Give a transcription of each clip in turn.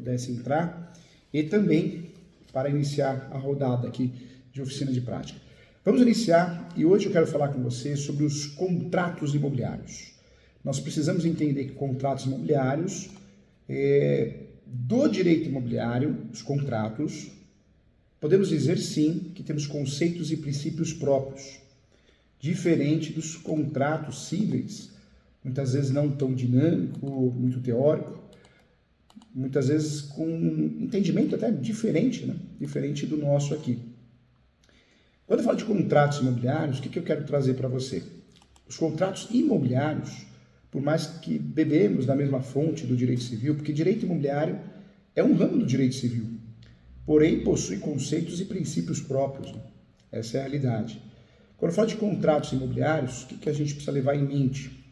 pudesse entrar, e também para iniciar a rodada aqui de oficina de prática. Vamos iniciar e hoje eu quero falar com você sobre os contratos imobiliários. Nós precisamos entender que contratos imobiliários, do direito imobiliário, os contratos, podemos dizer sim que temos conceitos e princípios próprios, diferente dos contratos cíveis, muitas vezes não tão dinâmico, muito teórico, muitas vezes com um entendimento até diferente, né? Diferente do nosso aqui. Quando eu falo de contratos imobiliários, o que eu quero trazer para você? Os contratos imobiliários, por mais que bebemos da mesma fonte do direito civil, porque direito imobiliário é um ramo do direito civil, porém possui conceitos e princípios próprios, né? Essa é a realidade. Quando eu falo de contratos imobiliários, o que a gente precisa levar em mente?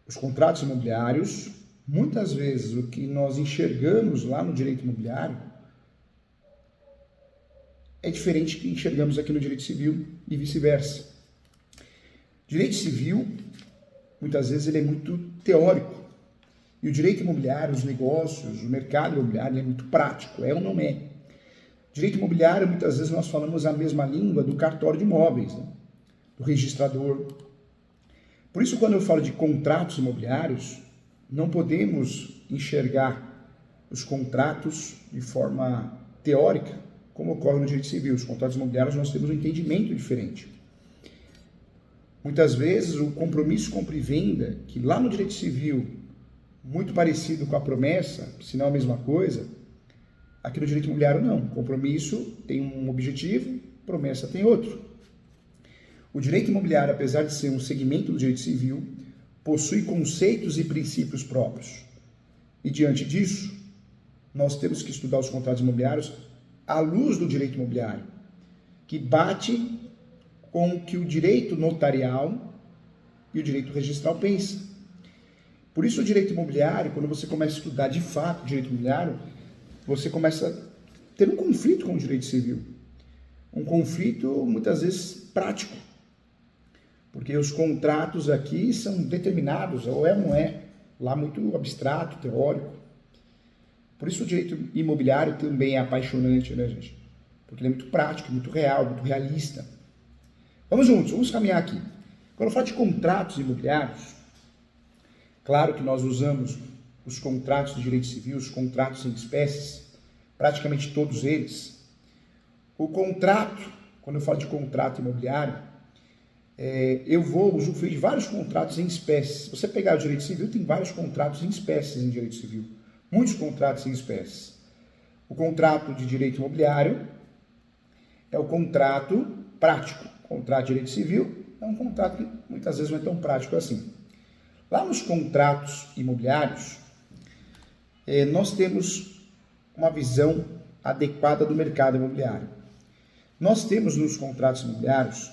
Os contratos imobiliários, muitas vezes o que nós enxergamos lá no direito imobiliário é diferente do que enxergamos aqui no direito civil e vice-versa. Direito civil, muitas vezes, ele é muito teórico. E o direito imobiliário, os negócios, o mercado imobiliário é muito prático, é ou não é? Direito imobiliário, muitas vezes, nós falamos a mesma língua do cartório de imóveis, né? Do registrador. Por isso, quando eu falo de contratos imobiliários, não podemos enxergar os contratos de forma teórica, como ocorre no direito civil. Os contratos imobiliários nós temos um entendimento diferente. Muitas vezes o compromisso compra e venda, que lá no direito civil, muito parecido com a promessa, se não a mesma coisa, aqui no direito imobiliário não. Compromisso tem um objetivo, promessa tem outro. O direito imobiliário, apesar de ser um segmento do direito civil, possui conceitos e princípios próprios. E diante disso, nós temos que estudar os contratos imobiliários à luz do direito imobiliário, que bate com o que o direito notarial e o direito registral pensam. Por isso o direito imobiliário, quando você começa a estudar de fato o direito imobiliário, você começa a ter um conflito com o direito civil. Um conflito, muitas vezes, prático. Porque os contratos aqui são determinados, ou é ou não é, lá muito abstrato, teórico. Por isso o direito imobiliário também é apaixonante, né, gente? Porque ele é muito prático, muito real, muito realista. Vamos juntos, vamos caminhar aqui. Quando eu falo de contratos imobiliários, claro que nós usamos os contratos de direito civil, os contratos em espécies, praticamente todos eles. O contrato, quando eu falo de contrato imobiliário, eu vou usufruir de vários contratos em espécies. Se você pegar o direito civil, tem vários contratos em espécies em direito civil. Muitos contratos em espécies. O contrato de direito imobiliário é o contrato prático. O contrato de direito civil é um contrato que muitas vezes não é tão prático assim. Lá nos contratos imobiliários, nós temos uma visão adequada do mercado imobiliário. Nós temos nos contratos imobiliários,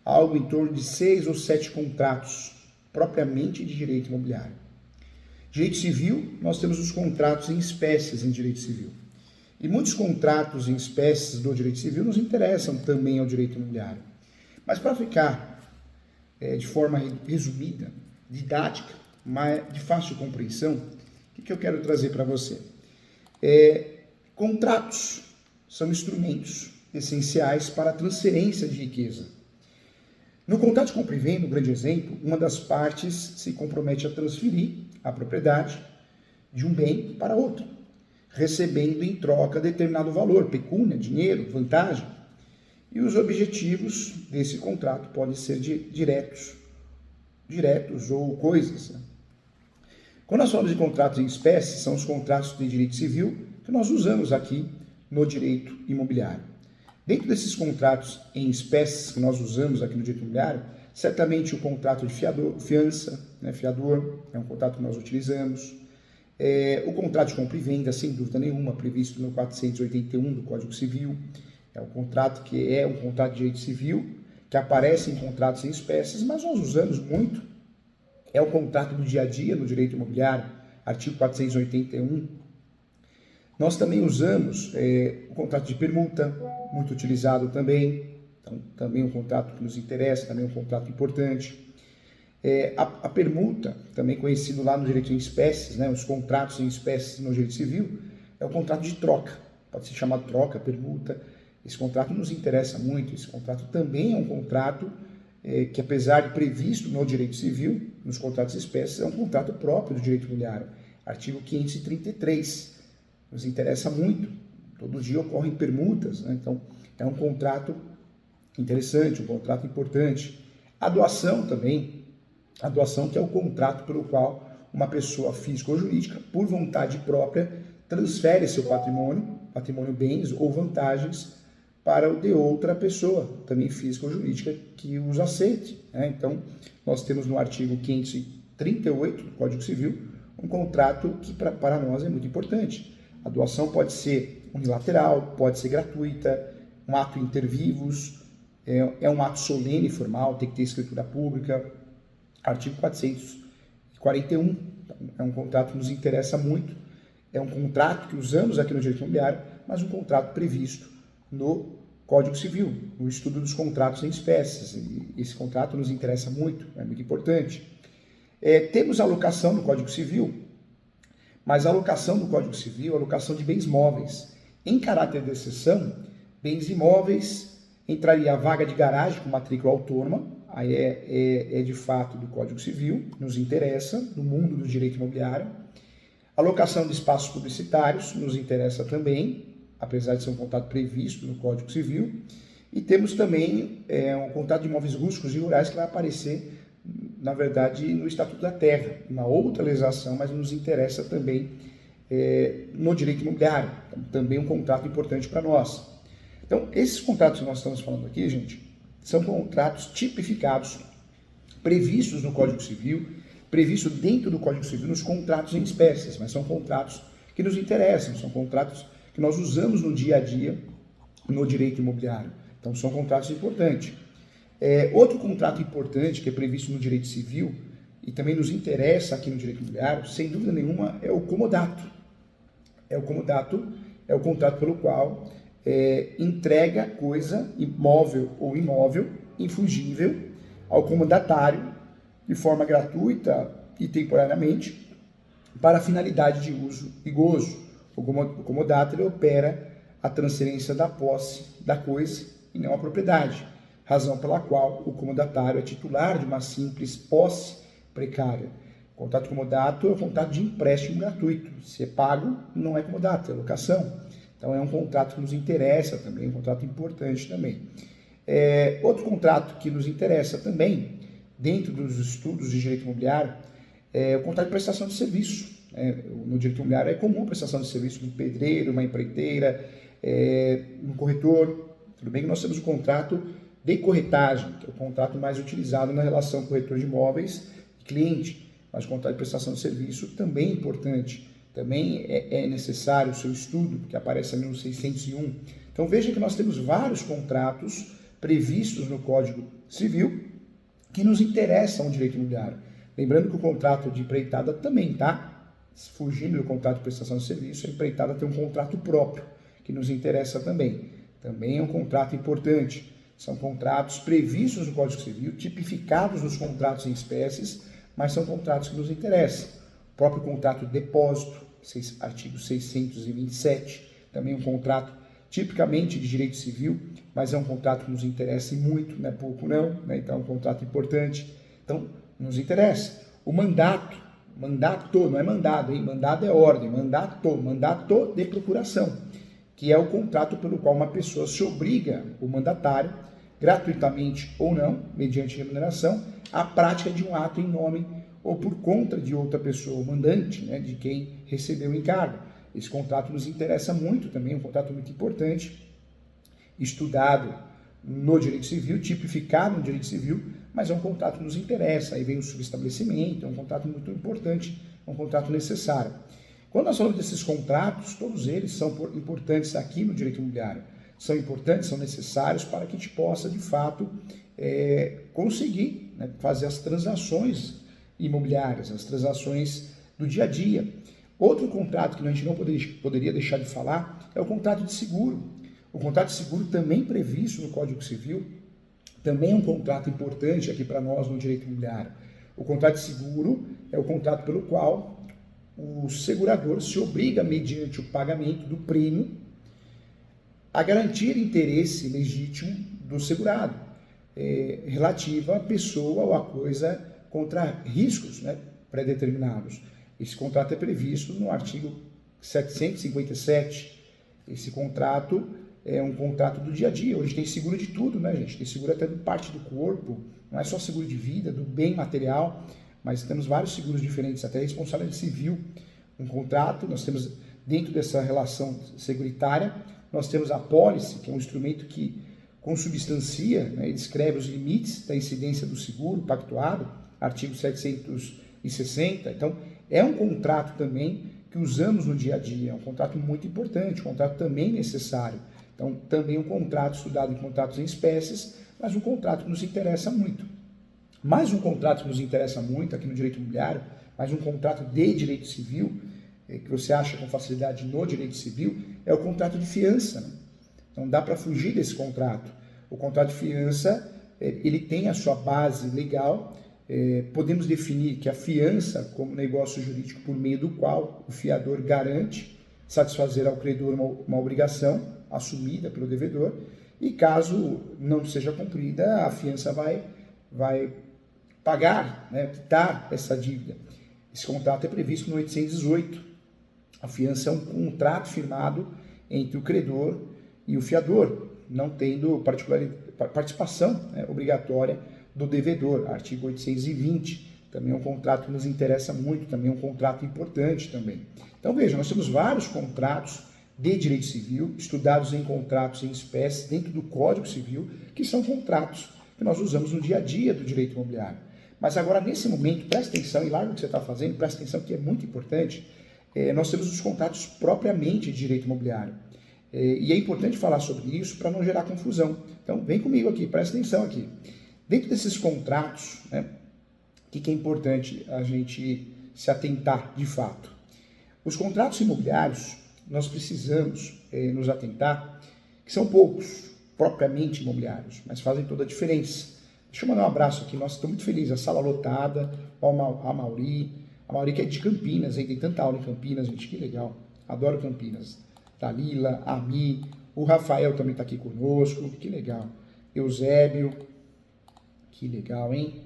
algo em torno de 6 ou 7 contratos propriamente de direito imobiliário. Direito civil, nós temos os contratos em espécies em direito civil. E muitos contratos em espécies do direito civil nos interessam também ao direito imobiliário. Mas para ficar de forma resumida, didática, mas de fácil compreensão, o que eu quero trazer para você? Contratos são instrumentos essenciais para a transferência de riqueza. No contrato de compra e venda, um grande exemplo, uma das partes se compromete a transferir a propriedade de um bem para outro, recebendo em troca determinado valor, pecúnia, dinheiro, vantagem. E os objetivos desse contrato podem ser diretos ou coisas. Né? Quando nós falamos de contratos em espécie, são os contratos de direito civil que nós usamos aqui no direito imobiliário. Dentro desses contratos em espécies que nós usamos aqui no direito imobiliário, certamente o contrato de fiança, né, fiador, é um contrato que nós utilizamos. O contrato de compra e venda, sem dúvida nenhuma, previsto no 481 do Código Civil. É um contrato que é um contrato de direito civil, que aparece em contratos em espécies, mas nós usamos muito. É o contrato do dia a dia no direito imobiliário, artigo 481. Nós também usamos o contrato de permuta, muito utilizado também. Então, também um contrato que nos interessa, também um contrato importante. A permuta, também conhecido lá no direito em espécies, né, os contratos em espécies no direito civil, é o contrato de troca. Pode ser chamado troca, permuta. Esse contrato nos interessa muito. Esse contrato também é um contrato que, apesar de previsto no direito civil, nos contratos de espécies, é um contrato próprio do direito imobiliário. Artigo 533. Nos interessa muito. Todo dia ocorrem permutas, né? Então, é um contrato interessante, um contrato importante. A doação também. A doação que é o contrato pelo qual uma pessoa física ou jurídica, por vontade própria, transfere seu patrimônio, bens ou vantagens para o de outra pessoa, também física ou jurídica, que os aceite, né? Então, nós temos no artigo 538 do Código Civil um contrato que para nós é muito importante. A doação pode ser unilateral, pode ser gratuita, um ato inter vivos, é um ato solene e formal, tem que ter escritura pública. Artigo 441, é um contrato que nos interessa muito, é um contrato que usamos aqui no direito imobiliário, mas um contrato previsto no Código Civil, no estudo dos contratos em espécies. E esse contrato nos interessa muito, é muito importante. Temos a alocação no Código Civil, mas a alocação no Código Civil é a alocação de bens móveis. Em caráter de exceção, bens imóveis, entraria a vaga de garagem com matrícula autônoma, aí é de fato do Código Civil, nos interessa, no mundo do direito imobiliário. Alocação de espaços publicitários nos interessa também, apesar de ser um contrato previsto no Código Civil. E temos também um contrato de imóveis rústicos e rurais que vai aparecer, na verdade, no Estatuto da Terra, uma outra legislação, mas nos interessa também no direito imobiliário, então, também um contrato importante para nós. Então, esses contratos que nós estamos falando aqui, gente, são contratos tipificados, previstos no Código Civil, previstos dentro do Código Civil nos contratos em espécies, mas são contratos que nos interessam, são contratos que nós usamos no dia a dia no direito imobiliário. Então, são contratos importantes. Outro contrato importante que é previsto no direito civil e também nos interessa aqui no direito imobiliário, sem dúvida nenhuma, é o comodato. O comodato é o contrato pelo qual entrega coisa, imóvel ou imóvel, infungível, ao comodatário de forma gratuita e temporariamente para finalidade de uso e gozo. O comodato ele opera a transferência da posse da coisa e não a propriedade, razão pela qual o comodatário é titular de uma simples posse precária. O contrato comodato é um contrato de empréstimo gratuito. Se é pago, não é comodato, é locação. Então é um contrato que nos interessa também, um contrato importante também. Outro contrato que nos interessa também, dentro dos estudos de direito imobiliário, é o contrato de prestação de serviço. No direito imobiliário é comum a prestação de serviço de um pedreiro, uma empreiteira, um corretor. Tudo bem que nós temos o contrato de corretagem, que é o contrato mais utilizado na relação corretor de imóveis e cliente, mas o contrato de prestação de serviço também é importante, também é necessário o seu estudo, que aparece ali no 601. Então veja que nós temos vários contratos previstos no Código Civil que nos interessam ao direito imobiliário. Lembrando que o contrato de empreitada também está fugindo do contrato de prestação de serviço, a empreitada tem um contrato próprio que nos interessa também. Também é um contrato importante. São contratos previstos no Código Civil, tipificados nos contratos em espécies, mas são contratos que nos interessam. O próprio contrato de depósito, artigo 627, também um contrato tipicamente de direito civil, mas é um contrato que nos interessa e muito, não é pouco não, né? Então é um contrato importante. Então, nos interessa. O mandato, não é mandado, hein? Mandado é ordem, mandato de procuração, que é o contrato pelo qual uma pessoa se obriga, o mandatário, gratuitamente ou não, mediante remuneração, à prática de um ato em nome ou por conta de outra pessoa, o mandante, né, de quem recebeu o encargo. Esse contrato nos interessa muito também, um contrato muito importante, estudado no direito civil, tipificado no direito civil, mas é um contrato que nos interessa. Aí vem o subestabelecimento, é um contrato muito importante, é um contrato necessário. Quando nós falamos desses contratos, todos eles são importantes aqui no direito imobiliário. São importantes, são necessários para que a gente possa, de fato, conseguir, né, fazer as transações imobiliárias, as transações do dia a dia. Outro contrato que a gente não poderia deixar de falar é o contrato de seguro. O contrato de seguro também previsto no Código Civil, também é um contrato importante aqui para nós no direito imobiliário. O contrato de seguro é o contrato pelo qual o segurador se obriga, mediante o pagamento do prêmio, a garantir interesse legítimo do segurado, relativo à pessoa ou à coisa contra riscos, né, pré-determinados. Esse contrato é previsto no artigo 757. Esse contrato é um contrato do dia a dia. Hoje tem seguro de tudo, né, gente? Tem seguro até de parte do corpo, não é só seguro de vida, do bem material, mas temos vários seguros diferentes, até responsabilidade civil. Um contrato, nós temos, dentro dessa relação seguritária, nós temos a apólice, que é um instrumento que consubstancia, né, e descreve os limites da incidência do seguro pactuado, artigo 760. Então, é um contrato também que usamos no dia a dia, é um contrato muito importante, um contrato também necessário. Então, também um contrato estudado em contratos em espécies, mas um contrato que nos interessa muito. Mais um contrato que nos interessa muito aqui no direito imobiliário, mais um contrato de direito civil, que você acha com facilidade no direito civil, é o contrato de fiança, né? Não dá para fugir desse contrato. O contrato de fiança, ele tem a sua base legal. Podemos definir que a fiança como negócio jurídico por meio do qual o fiador garante satisfazer ao credor uma obrigação assumida pelo devedor, e caso não seja cumprida, a fiança vai pagar, né, quitar essa dívida. Esse contrato é previsto no 818. A fiança é um contrato firmado entre o credor e o fiador, não tendo participação, né, obrigatória do devedor, artigo 820. Também é um contrato que nos interessa muito, também é um contrato importante também. Então veja, nós temos vários contratos de direito civil, estudados em contratos em espécie dentro do Código Civil, que são contratos que nós usamos no dia a dia do direito imobiliário. Mas agora, nesse momento, presta atenção e larga o que você está fazendo, presta atenção que é muito importante, nós temos os contratos propriamente de direito imobiliário. E é importante falar sobre isso para não gerar confusão. Então, vem comigo aqui, presta atenção aqui. Dentro desses contratos, né, o que é importante a gente se atentar de fato? Os contratos imobiliários, nós precisamos nos atentar, que são poucos, propriamente imobiliários, mas fazem toda a diferença. Deixa eu mandar um abraço aqui, nossa, estou muito feliz, a sala lotada, a Mauri que é de Campinas, hein? Tem tanta aula em Campinas, gente, que legal, adoro Campinas. Dalila, a Mi, o Rafael também está aqui conosco, que legal. Eusébio, que legal, hein?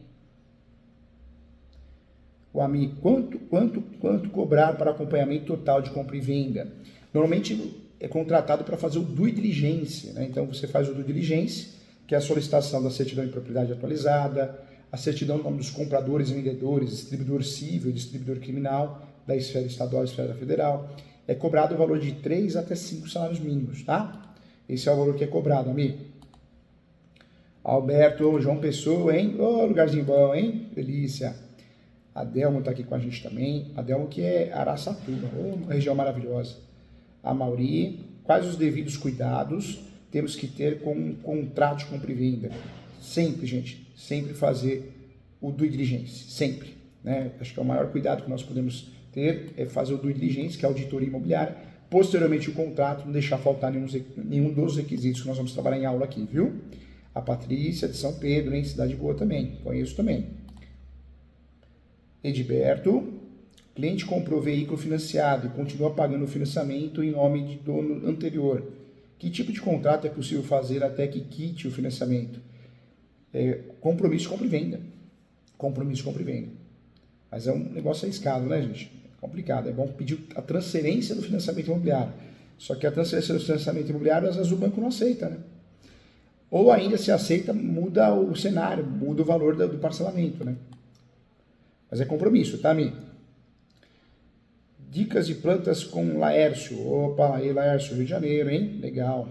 O Ami, quanto cobrar para acompanhamento total de compra e venda? Normalmente é contratado para fazer o due diligence, né? Então você faz o due diligence, que é a solicitação da certidão de propriedade atualizada, a certidão do nome dos compradores e vendedores, distribuidor civil e distribuidor criminal, da esfera estadual e esfera federal. É cobrado o valor de 3 até 5 salários mínimos, tá? Esse é o valor que é cobrado, amigo. Alberto, João Pessoa, hein? Ô, lugarzinho bom, hein? Delícia. A Delmo está aqui com a gente também. A Delmo que é Araçatuba, região maravilhosa. A Mauri, quais os devidos cuidados temos que ter com um contrato de compra e venda? Sempre, gente, sempre fazer o due diligence, sempre, né? Acho que é o maior cuidado que nós podemos ter, é fazer o due diligence, que é a auditoria imobiliária, posteriormente o contrato, não deixar faltar nenhum dos requisitos que nós vamos trabalhar em aula aqui, viu? A Patrícia de São Pedro, em Cidade Boa também, conheço também. Edberto, cliente comprou veículo financiado e continua pagando o financiamento em nome de dono anterior. Que tipo de contrato é possível fazer até que quite o financiamento? Compromisso de compra e venda. Compromisso de compra e venda. Mas é um negócio arriscado, né, gente? É complicado. É bom pedir a transferência do financiamento imobiliário. Só que a transferência do financiamento imobiliário, às vezes o banco não aceita, né? Ou ainda se aceita, muda o cenário, muda o valor do parcelamento, né? Mas é compromisso, tá, Mi? Dicas de plantas com Laércio. Opa, aí Laércio, Rio de Janeiro, hein? Legal.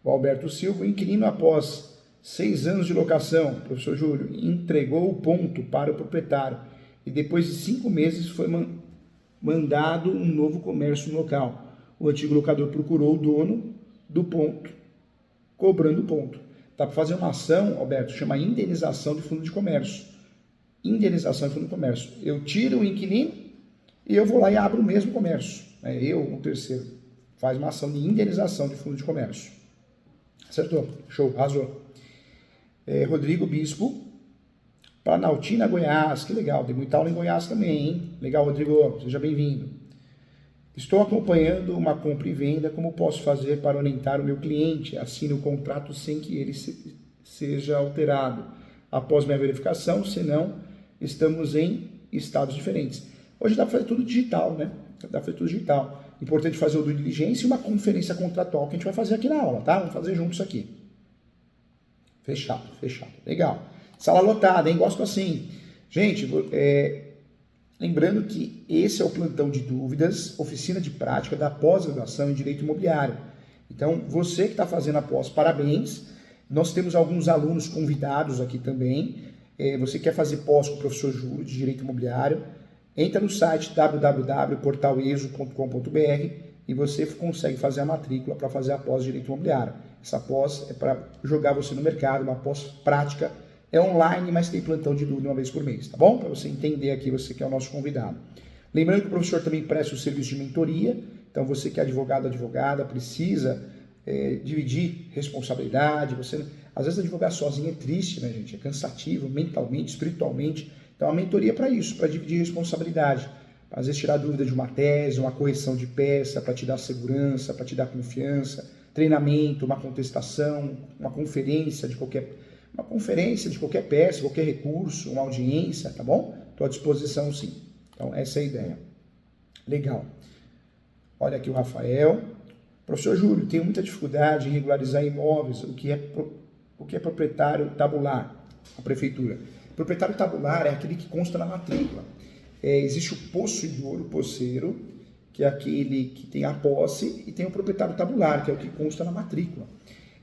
O Alberto Silva, inquilino após 6 anos de locação, professor Júlio, entregou o ponto para o proprietário e depois de 5 meses foi mandado um novo comércio no local. O antigo locador procurou o dono do ponto, cobrando o ponto. Tá para fazer uma ação, Alberto, chama indenização de fundo de comércio. Indenização de fundo de comércio. Eu tiro o inquilino e eu vou lá e abro o mesmo comércio. Eu, o terceiro, faz uma ação de indenização de fundo de comércio. Acertou? Show, arrasou. Rodrigo Bispo, Planaltina, Goiás, que legal, tem muita aula em Goiás também, hein? Legal, Rodrigo, seja bem-vindo. Estou acompanhando uma compra e venda, como posso fazer para orientar o meu cliente? Assine o contrato sem que ele seja alterado após minha verificação, senão estamos em estados diferentes. Hoje dá para fazer tudo digital, né? Dá para fazer tudo digital. Importante fazer o due diligência e uma conferência contratual que a gente vai fazer aqui na aula, tá? Vamos fazer juntos aqui. Fechado. Legal. Sala lotada, hein? Gosto assim. Gente, lembrando que esse é o plantão de dúvidas, oficina de prática da pós-graduação em Direito Imobiliário. Então, você que está fazendo a pós, parabéns. Nós temos alguns alunos convidados aqui também. Você quer fazer pós com o professor Júlio de Direito Imobiliário, entra no site www.portaleso.com.br e você consegue fazer a matrícula para fazer a pós de Direito Imobiliário. Essa pós é para jogar você no mercado, uma pós prática. É online, mas tem plantão de dúvida uma vez por mês, tá bom? Para você entender aqui, você que é o nosso convidado. Lembrando que o professor também presta o serviço de mentoria. Então, você que é advogado, advogada, precisa dividir responsabilidade. Às vezes, advogar sozinho é triste, né, gente? É cansativo, mentalmente, espiritualmente. Então, a mentoria é para isso, para dividir responsabilidade. Às vezes, tirar dúvida de uma tese, uma correção de peça, para te dar segurança, para te dar confiança, treinamento, uma contestação, uma conferência de qualquer peça, qualquer recurso, uma audiência, tá bom? Estou à disposição, sim. Então, essa é a ideia. Legal. Olha aqui o Rafael. Professor Júlio, tenho muita dificuldade em regularizar imóveis. O que é proprietário tabular? A prefeitura. Proprietário tabular é aquele que consta na matrícula. Existe o possuidor, o posseiro, que é aquele que tem a posse, e tem o proprietário tabular, que é o que consta na matrícula.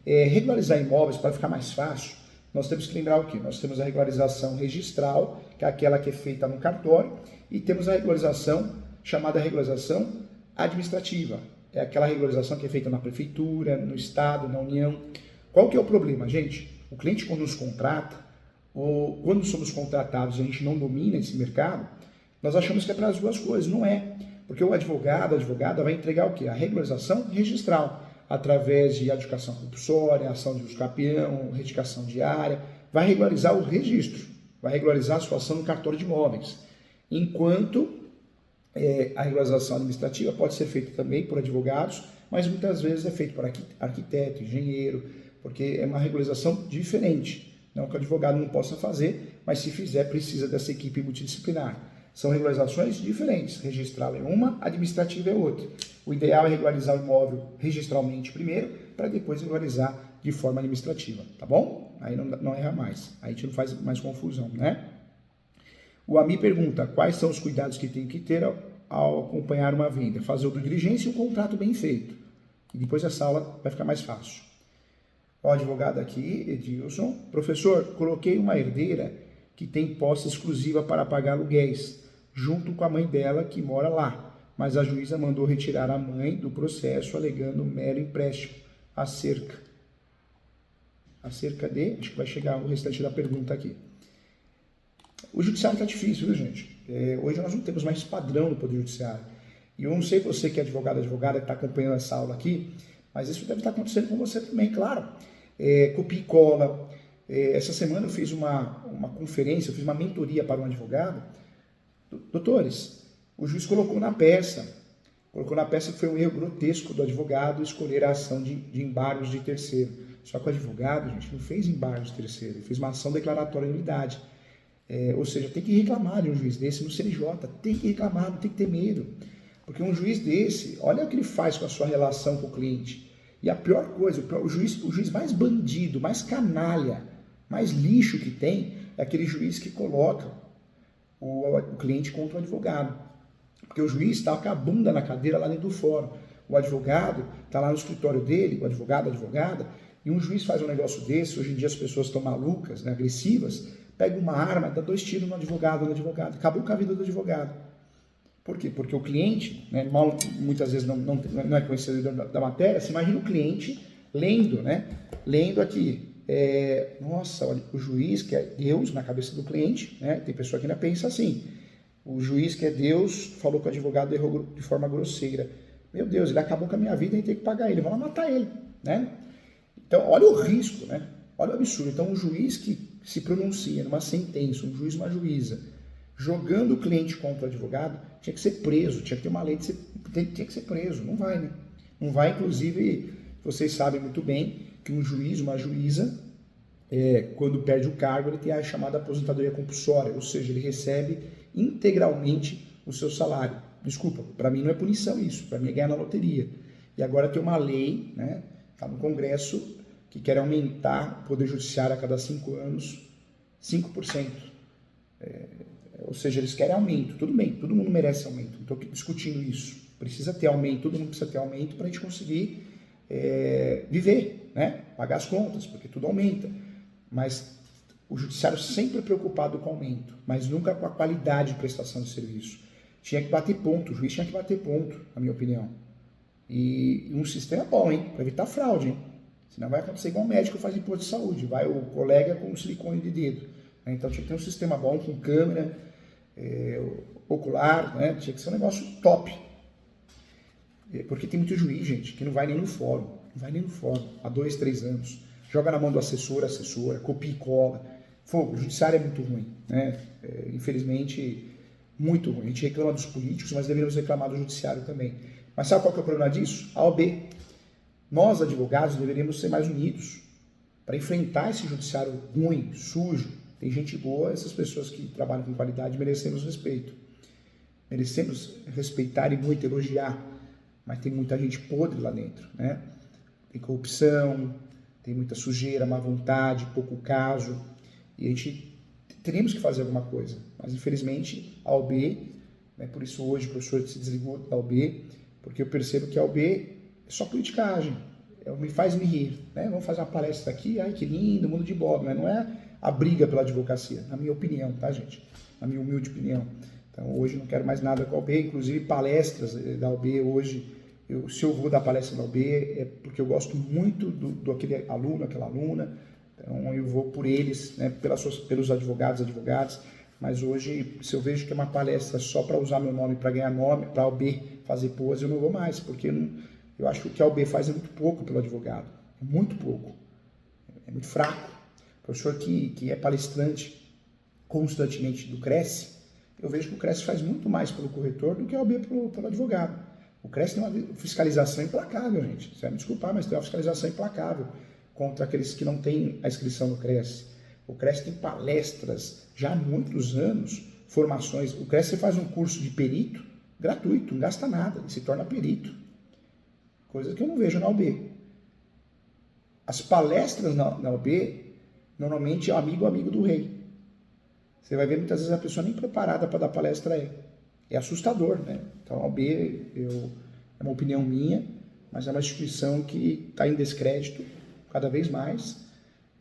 Regularizar imóveis, para ficar mais fácil, nós temos que lembrar o quê? Nós temos a regularização registral, que é aquela que é feita no cartório, e temos a regularização, chamada regularização administrativa. É aquela regularização que é feita na prefeitura, no estado, na União. Qual que é o problema, gente? O cliente, quando nos contrata, ou quando somos contratados e a gente não domina esse mercado, nós achamos que é para as duas coisas. Não é. Porque o advogado, a advogada vai entregar o quê? A regularização registral, através de adjudicação compulsória, ação de uso campeão, retificação diária, vai regularizar o registro, vai regularizar a situação no cartório de imóveis. Enquanto a regularização administrativa pode ser feita também por advogados, mas muitas vezes é feito por arquiteto, engenheiro, porque é uma regularização diferente. Não que o advogado não possa fazer, mas se fizer, precisa dessa equipe multidisciplinar. São regularizações diferentes. Registral é uma, administrativa é outra. O ideal é regularizar o imóvel registralmente primeiro, para depois regularizar de forma administrativa, tá bom? Aí não erra mais. Aí a gente não faz mais confusão, né? O Ami pergunta, quais são os cuidados que tem que ter ao acompanhar uma venda? Fazer o due diligência e um contrato bem feito. E depois essa aula vai ficar mais fácil. O advogado aqui, Edilson. Professor, coloquei uma herdeira que tem posse exclusiva para pagar aluguéis, junto com a mãe dela que mora lá. Mas a juíza mandou retirar a mãe do processo, alegando mero empréstimo. Acerca de... Acho que vai chegar o restante da pergunta aqui. O judiciário está difícil, viu, gente? Hoje nós não temos mais padrão no Poder Judiciário. E eu não sei você que é advogado, advogada, que está acompanhando essa aula aqui, mas isso deve estar acontecendo com você também, claro. Copia e cola. Essa semana eu fiz uma conferência, eu fiz uma mentoria para um advogado. Doutores, o juiz colocou na peça que foi um erro grotesco do advogado escolher a ação de embargos de terceiro. Só que o advogado, gente, não fez embargos de terceiro, ele fez uma ação declaratória de nulidade. Ou seja, tem que reclamar de um juiz desse no CNJ, tem que reclamar, não tem que ter medo. Porque um juiz desse, olha o que ele faz com a sua relação com o cliente. E a pior coisa, o juiz mais bandido, mais canalha, mais lixo que tem, é aquele juiz que coloca o cliente contra o advogado. Porque o juiz está com a bunda na cadeira lá dentro do fórum. O advogado está lá no escritório dele, o advogado, a advogada, e um juiz faz um negócio desse, hoje em dia as pessoas estão malucas, né, agressivas, pega uma arma, dá 2 tiros no advogado, acabou com a vida do advogado. Por quê? Porque o cliente, né, muitas vezes não é conhecedor da matéria, você imagina o cliente lendo, né? Lendo aqui, nossa, olha, o juiz que é Deus na cabeça do cliente, né? Tem pessoa que ainda pensa assim, o juiz que é Deus falou que o advogado errou de forma grosseira. Meu Deus, ele acabou com a minha vida e tem que pagar ele, vão lá matar ele, né? Então, olha o risco, né? Olha o absurdo. Então, o juiz que se pronuncia numa sentença, um juiz, uma juíza, jogando o cliente contra o advogado, tinha que ser preso, tinha que ter uma lei de tinha que ser preso. Não vai, né? Não vai, inclusive, vocês sabem muito bem que um juiz, uma juíza, quando perde o cargo, ele tem a chamada aposentadoria compulsória, ou seja, ele recebe integralmente o seu salário. Desculpa, para mim não é punição isso, para mim é ganhar na loteria. E agora tem uma lei, né, tá no Congresso, que quer aumentar o Poder Judiciário a cada 5 anos, 5%. Ou seja, eles querem aumento. Tudo bem, todo mundo merece aumento. Não estou discutindo isso. Precisa ter aumento, todo mundo precisa ter aumento para a gente conseguir viver, né? Pagar as contas, porque tudo aumenta. Mas o judiciário sempre é preocupado com o aumento, mas nunca com a qualidade de prestação de serviço. Tinha que bater ponto, o juiz tinha que bater ponto, na minha opinião. E um sistema bom, hein? Para evitar fraude, hein? Senão vai acontecer igual o médico faz imposto de saúde, vai o colega com silicone de dedo. Né? Então tinha que ter um sistema bom, com câmera, ocular, né? Tinha que ser um negócio top. Porque tem muito juiz, gente, que não vai nem no fórum. Não vai nem no fórum, há 2, 3 anos. Joga na mão do assessora, copia e cola. O judiciário é muito ruim, né? Infelizmente, muito ruim. A gente reclama dos políticos, mas deveríamos reclamar do judiciário também. Mas sabe qual que é o problema disso? A OAB. Nós, advogados, deveríamos ser mais unidos para enfrentar esse judiciário ruim, sujo. Tem gente boa, essas pessoas que trabalham com qualidade merecemos respeito. Merecemos respeitar e muito elogiar, mas tem muita gente podre lá dentro, né? Tem corrupção, tem muita sujeira, má vontade, pouco caso, e a gente teríamos que fazer alguma coisa. Mas, infelizmente, a OAB, né, por isso hoje o professor se desligou da OAB, porque eu percebo que a OAB é só politicagem, me faz me rir, né? Vamos fazer uma palestra aqui, ai que lindo, mundo de Bob, mas não é a briga pela advocacia, na minha opinião, tá, gente? Na minha humilde opinião. Então, hoje não quero mais nada com a OAB, inclusive palestras da OAB hoje, se eu vou dar palestra da OAB é porque eu gosto muito do aquele aluno, aquela aluna, então eu vou por eles, né, pelos advogadas, mas hoje, se eu vejo que é uma palestra só para usar meu nome, para ganhar nome, para a OAB fazer pose, eu não vou mais, porque eu acho que o que a OAB faz é muito pouco pelo advogado, é muito pouco, é muito fraco. O professor que é palestrante constantemente do Cresce, eu vejo que o Cresce faz muito mais pelo corretor do que a OAB pelo advogado. O Cresce tem uma fiscalização implacável, gente. Você vai me desculpar, mas tem uma fiscalização implacável contra aqueles que não têm a inscrição no Cresce. O Cresce tem palestras já há muitos anos, formações. O Cresce faz um curso de perito gratuito, não gasta nada, ele se torna perito. Coisa que eu não vejo na OAB. As palestras na OAB, normalmente é amigo do rei. Você vai ver muitas vezes a pessoa nem preparada para dar palestra é. É assustador, né? Então, a OAB é uma opinião minha, mas é uma instituição que está em descrédito cada vez mais.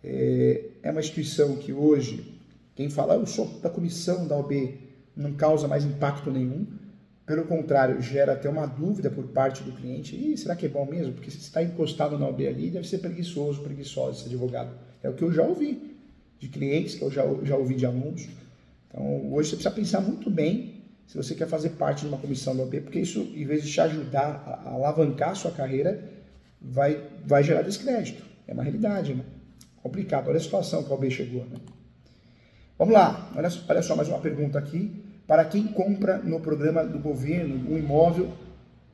É uma instituição que hoje, quem fala, eu sou da comissão da OAB, não causa mais impacto nenhum. Pelo contrário, gera até uma dúvida por parte do cliente. Será que é bom mesmo? Porque se está encostado na OAB ali, deve ser preguiçosa esse advogado. É o que eu já ouvi de clientes, que eu já ouvi de alunos. Então, hoje você precisa pensar muito bem se você quer fazer parte de uma comissão da OAB, porque isso, em vez de te ajudar a alavancar a sua carreira, vai gerar descrédito. É uma realidade, né? Complicado. Olha a situação que a OAB chegou, né? Vamos lá. Olha só mais uma pergunta aqui. Para quem compra no programa do governo um imóvel,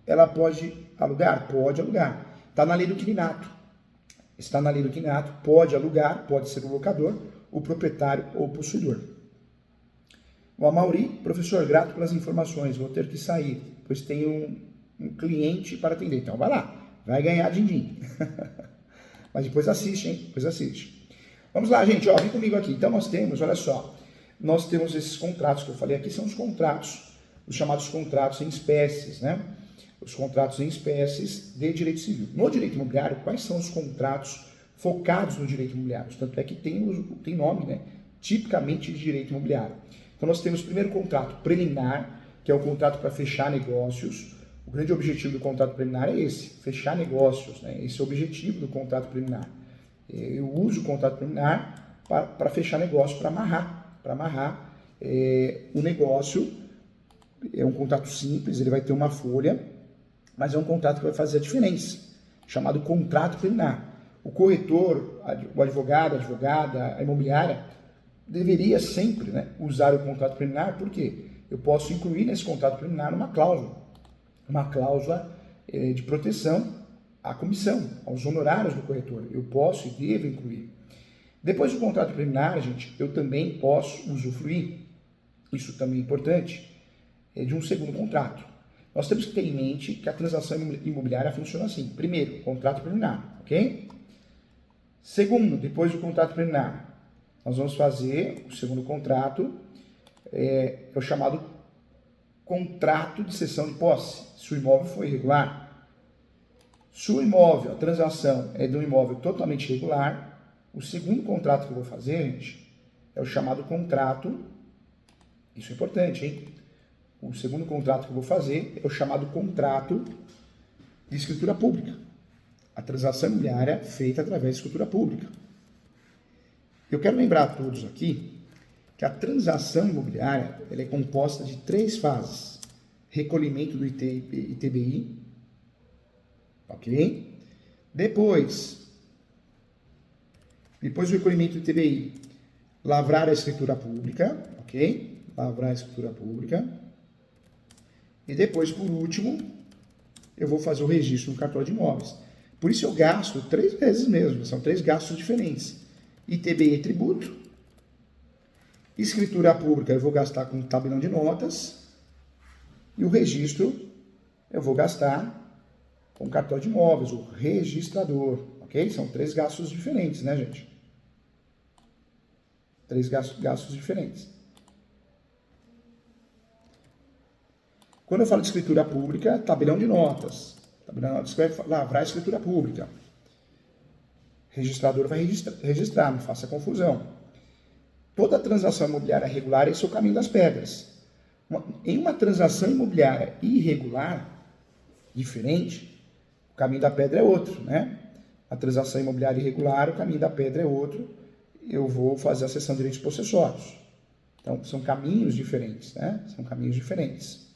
ela pode alugar? Pode alugar. Está na lei do inquilinato. Está na lei do inquilinato. Pode alugar, pode ser o locador, o proprietário ou o possuidor. O Amauri, professor, grato pelas informações, vou ter que sair, pois tenho um cliente para atender. Então vai lá, vai ganhar din-din. Mas depois assiste, hein? Depois assiste. Vamos lá, gente, ó, vem comigo aqui. Então nós temos, olha só, nós temos esses contratos que eu falei aqui, são os contratos, os chamados contratos em espécies, né? Os contratos em espécies de direito civil. No direito imobiliário, quais são os contratos focados no direito imobiliário? Tanto é que tem nome, né? Tipicamente de direito imobiliário. Então nós temos o primeiro contrato preliminar, que é o contrato para fechar negócios. O grande objetivo do contrato preliminar é esse, fechar negócios, né? Esse é o objetivo do contrato preliminar. Eu uso o contrato preliminar para fechar negócio, para amarrar o negócio. É um contrato simples, ele vai ter uma folha, mas é um contrato que vai fazer a diferença, chamado contrato preliminar. O corretor, o advogado, a advogada, a imobiliária, deveria sempre, né, usar o contrato preliminar, porque eu posso incluir nesse contrato preliminar uma cláusula de proteção à comissão, aos honorários do corretor. Eu posso e devo incluir. Depois do contrato preliminar, gente, eu também posso usufruir, isso também é importante, de um segundo contrato. Nós temos que ter em mente que a transação imobiliária funciona assim. Primeiro, contrato preliminar, ok? Segundo, depois do contrato preliminar, nós vamos fazer o segundo contrato, é o chamado contrato de cessão de posse, se o imóvel for irregular. Se o imóvel, a transação é de um imóvel totalmente irregular, o segundo contrato que eu vou fazer, gente, é o chamado contrato, isso é importante, hein? O segundo contrato que eu vou fazer é o chamado contrato de escritura pública. A transação imobiliária feita através de escritura pública. Eu quero lembrar a todos aqui que a transação imobiliária ela é composta de 3 fases. Recolhimento do ITBI, ok? Depois do recolhimento do ITBI, lavrar a escritura pública, ok? Lavrar a escritura pública. E depois, por último, eu vou fazer o registro no cartório de imóveis. Por isso eu gasto 3 vezes mesmo, são 3 gastos diferentes. ITBI é tributo, escritura pública eu vou gastar com tabelão de notas, e o registro eu vou gastar com cartório de imóveis, o registrador, ok? São 3 gastos diferentes, né, gente? 3 gastos diferentes. Quando eu falo de escritura pública, tabelão de notas. Tabelão de notas vai lavrar a escritura pública. Registrador vai registrar, não faça confusão. Toda transação imobiliária regular é o caminho das pedras. Em uma transação imobiliária irregular, diferente, o caminho da pedra é outro, né? A transação imobiliária irregular, o caminho da pedra é outro. Eu vou fazer a cessão de direitos possessórios. Então, são caminhos diferentes, né? São caminhos diferentes.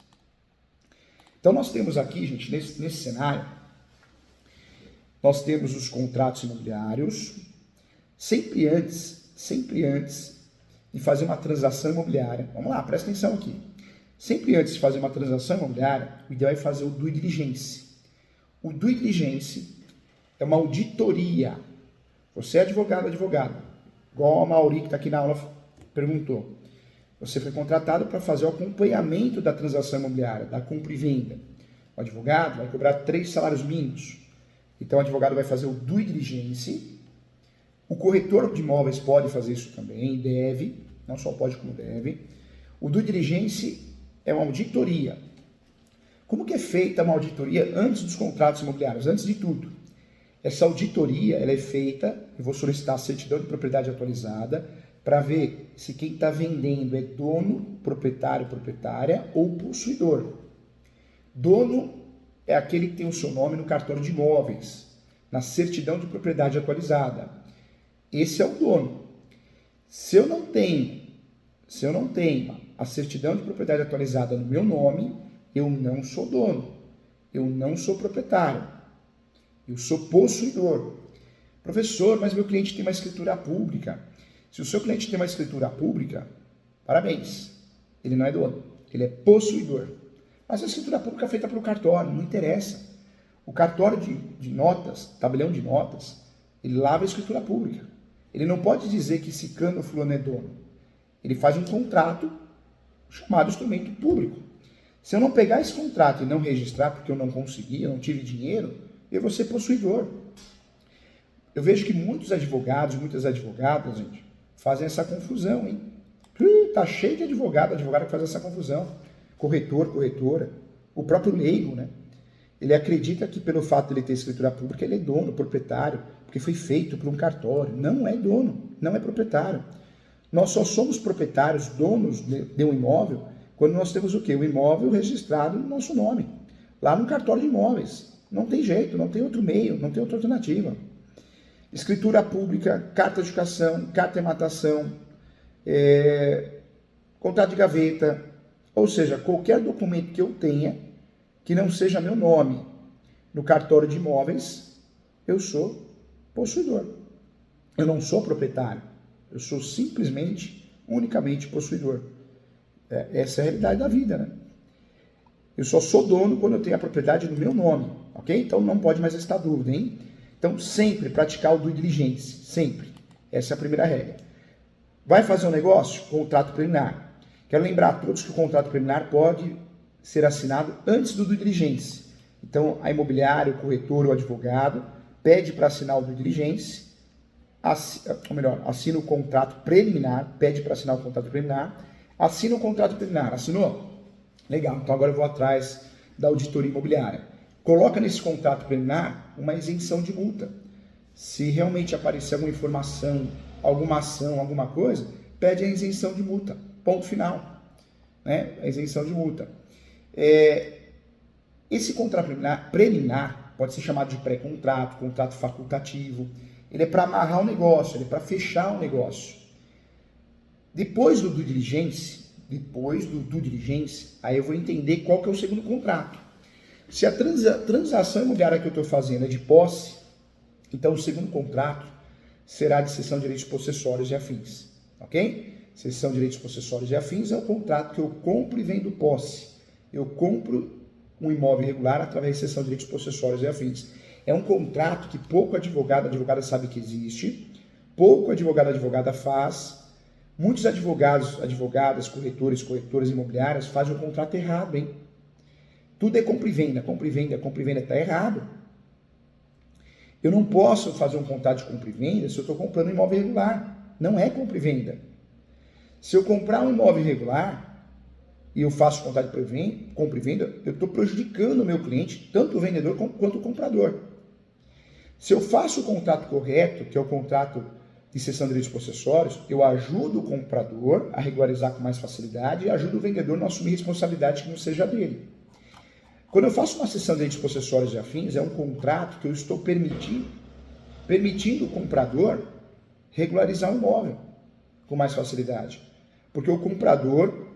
Então, nós temos aqui, gente, nesse cenário, nós temos os contratos imobiliários. Sempre antes de fazer uma transação imobiliária, vamos lá, presta atenção aqui. Sempre antes de fazer uma transação imobiliária, o ideal é fazer o due diligence. O due diligence é uma auditoria. Você é advogado, igual a Mauri que está aqui na aula perguntou. Você foi contratado para fazer o acompanhamento da transação imobiliária, da compra e venda. O advogado vai cobrar 3 salários mínimos. Então, o advogado vai fazer o due diligence. O corretor de imóveis pode fazer isso também, deve, não só pode como deve. O due diligence é uma auditoria. Como que é feita uma auditoria antes dos contratos imobiliários? Antes de tudo, essa auditoria ela é feita, eu vou solicitar a certidão de propriedade atualizada, para ver se quem está vendendo é dono, proprietário, proprietária ou possuidor. Dono é aquele que tem o seu nome no cartório de imóveis, na certidão de propriedade atualizada. Esse é o dono. Se eu não tenho a certidão de propriedade atualizada no meu nome, eu não sou dono, eu não sou proprietário, eu sou possuidor. Professor, mas meu cliente tem uma escritura pública. Se o seu cliente tem uma escritura pública, parabéns, ele não é dono, ele é possuidor. Mas a escritura pública é feita pelo cartório, não interessa. O cartório de notas, tabelião de notas, ele lava a escritura pública. Ele não pode dizer que ciclano ou fulano é dono. Ele faz um contrato chamado instrumento público. Se eu não pegar esse contrato e não registrar porque eu não consegui, eu não tive dinheiro, eu vou ser possuidor. Eu vejo que muitos advogados, muitas advogadas, gente, fazem essa confusão, hein? Tá cheio de advogado que faz essa confusão. Corretor, corretora, o próprio leigo, né? Ele acredita que pelo fato de ele ter escritura pública, ele é dono, proprietário, porque foi feito por um cartório. Não é dono, não é proprietário. Nós só somos proprietários, donos de um imóvel, quando nós temos o quê? O imóvel registrado no nosso nome, lá no cartório de imóveis. Não tem jeito, não tem outro meio, não tem outra alternativa. Escritura pública, carta de educação, carta de matação, contrato de gaveta, ou seja, qualquer documento que eu tenha que não seja meu nome no cartório de imóveis, eu sou possuidor. Eu não sou proprietário, eu sou simplesmente unicamente possuidor. Essa é a realidade da vida, né? Eu só sou dono quando eu tenho a propriedade no meu nome, ok? Então não pode mais estar dúvida, hein? Então sempre praticar o due diligence, sempre. Essa é a primeira regra. Vai fazer um negócio? Contrato preliminar. Quero lembrar a todos que o contrato preliminar pode ser assinado antes do due diligence. Então a imobiliária, o corretor, o advogado pede para assinar o due diligence, assina o contrato preliminar, pede para assinar o contrato preliminar, assina o contrato preliminar, assinou? Legal, então agora eu vou atrás da auditoria imobiliária. Coloca nesse contrato preliminar uma isenção de multa. Se realmente aparecer alguma informação, alguma ação, alguma coisa, pede a isenção de multa. Ponto final. Né? A isenção de multa. Esse contrato preliminar pode ser chamado de pré-contrato, contrato facultativo. Ele é para amarrar o negócio, ele é para fechar o negócio. Depois do due diligence, aí eu vou entender qual que é o segundo contrato. Se a transação imobiliária que eu estou fazendo é de posse, então o segundo contrato será de cessão de direitos possessórios e afins, ok? Cessão de direitos possessórios e afins é o contrato que eu compro e vendo posse. Eu compro um imóvel irregular através de cessão de direitos possessórios e afins. É um contrato que pouco advogada sabe que existe, pouco advogada faz. Muitos advogadas, corretoras imobiliárias fazem o contrato errado, hein? Tudo é compra e venda está errado. Eu não posso fazer um contrato de compra e venda se eu estou comprando um imóvel irregular. Não é compra e venda. Se eu comprar um imóvel irregular e eu faço o contrato de compra e venda, eu estou prejudicando o meu cliente, tanto o vendedor quanto o comprador. Se eu faço o contrato correto, que é o contrato de cessão de direitos possessórios, eu ajudo o comprador a regularizar com mais facilidade e ajudo o vendedor a não assumir responsabilidade que não seja dele. Quando eu faço uma cessão de direitos possessórios e afins, é um contrato que eu estou permitindo o comprador regularizar o imóvel com mais facilidade. Porque o comprador,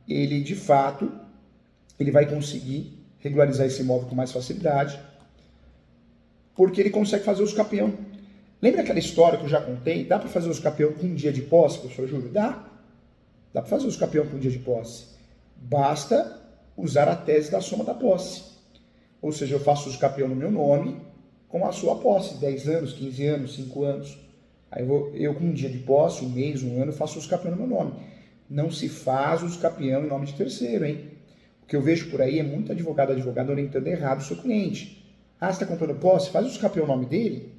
ele de fato, ele vai conseguir regularizar esse imóvel com mais facilidade, porque ele consegue fazer os capião. Lembra aquela história que eu já contei? Dá para fazer os capião com um dia de posse, professor Júlio? Dá. Dá para fazer os capião com um dia de posse. Basta usar a tese da soma da posse. Ou seja, eu faço os capião no meu nome com a sua posse. 10 anos, 15 anos, 5 anos. Aí eu com um dia de posse, um mês, um ano, faço os capião no meu nome. Não se faz os capião em nome de terceiro, hein? O que eu vejo por aí é muito advogado orientando errado o seu cliente. Ah, você está comprando posse? Faz os capião no nome dele.